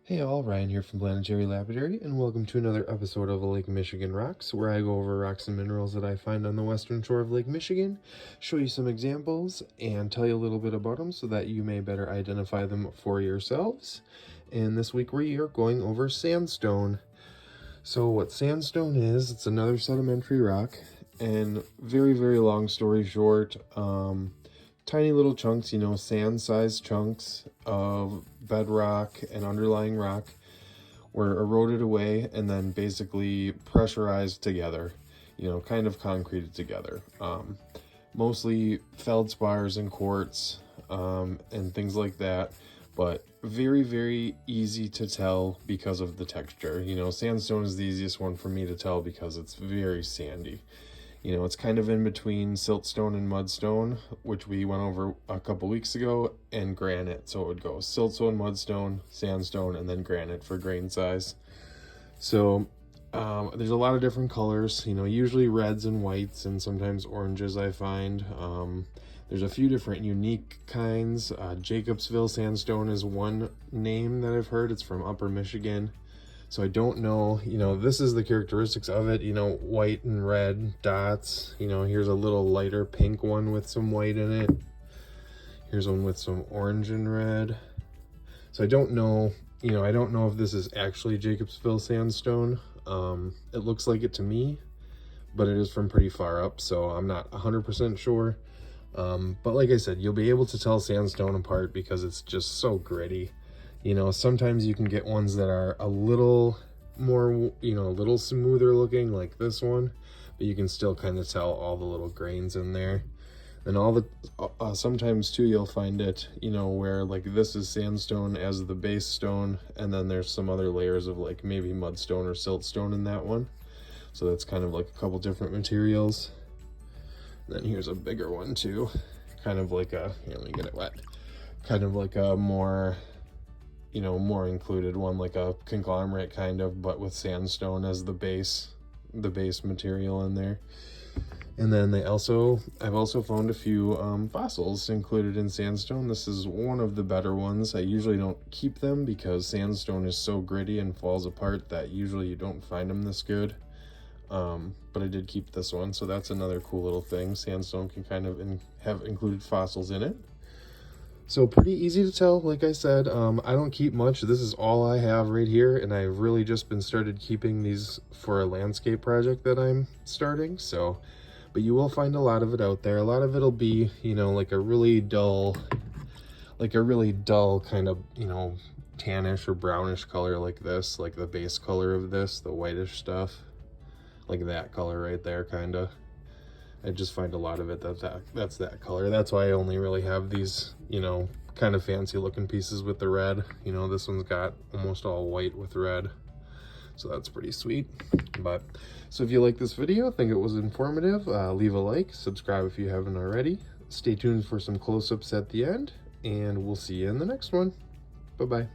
Hey all, Ryan here from Planetary Lapidary, and welcome to another episode of Lake Michigan Rocks, where I go over rocks and minerals that I find on the western shore of Lake Michigan, show you some examples, and tell you a little bit about them so that you may better identify them for yourselves. And this week we are going over sandstone. So what sandstone is, it's another sedimentary rock, and very, very long story short, tiny little chunks, sand-sized chunks of bedrock and underlying rock were eroded away and then basically pressurized together, kind of concreted together. Mostly feldspars and quartz and things like that, but very, very easy to tell because of the texture. Sandstone is the easiest one for me to tell because it's very sandy. It's kind of in between siltstone and mudstone, which we went over a couple weeks ago, and granite. So it would go siltstone, mudstone, sandstone, and then granite for grain size. So there's a lot of different colors, usually reds and whites and sometimes oranges I find. There's a few different unique kinds. Jacobsville sandstone is one name that I've heard. It's from Upper Michigan. So I don't know, this is the characteristics of it, white and red dots. Here's a little lighter pink one with some white in it. Here's one with some orange and red. So I don't know, I don't know if this is actually Jacobsville sandstone. It looks like it to me, but it is from pretty far up, so I'm not 100% sure. But like I said, you'll be able to tell sandstone apart because it's just so gritty. Sometimes you can get ones that are a little more, a little smoother looking like this one, but you can still kind of tell all the little grains in there. And all the, sometimes too, you'll find it, where like this is sandstone as the base stone, and then there's some other layers of like maybe mudstone or siltstone in that one. So that's kind of like a couple different materials. And then here's a bigger one too, kind of like a, let me get it wet, kind of like a more, more included one, like a conglomerate kind of, but with sandstone as the base material in there. And then I've also found a few fossils included in sandstone. This is one of the better ones. I usually don't keep them because sandstone is so gritty and falls apart that usually you don't find them this good. But I did keep this one, so that's another cool little thing. Sandstone can kind of have included fossils in it. So pretty easy to tell, like I said. I don't keep much. This is all I have right here, and I've really just been started keeping these for a landscape project that I'm starting. So, but you will find a lot of it out there. A lot of it'll be, like a really dull kind of, tannish or brownish color like this, like the base color of this, the whitish stuff, like that color right there, kind of. I just find a lot of it that's that color. That's why I only really have these, kind of fancy looking pieces with the red. This one's got almost all white with red. So that's pretty sweet. But so if you like this video, think it was informative, leave a like, subscribe if you haven't already. Stay tuned for some close-ups at the end, and we'll see you in the next one. Bye-bye.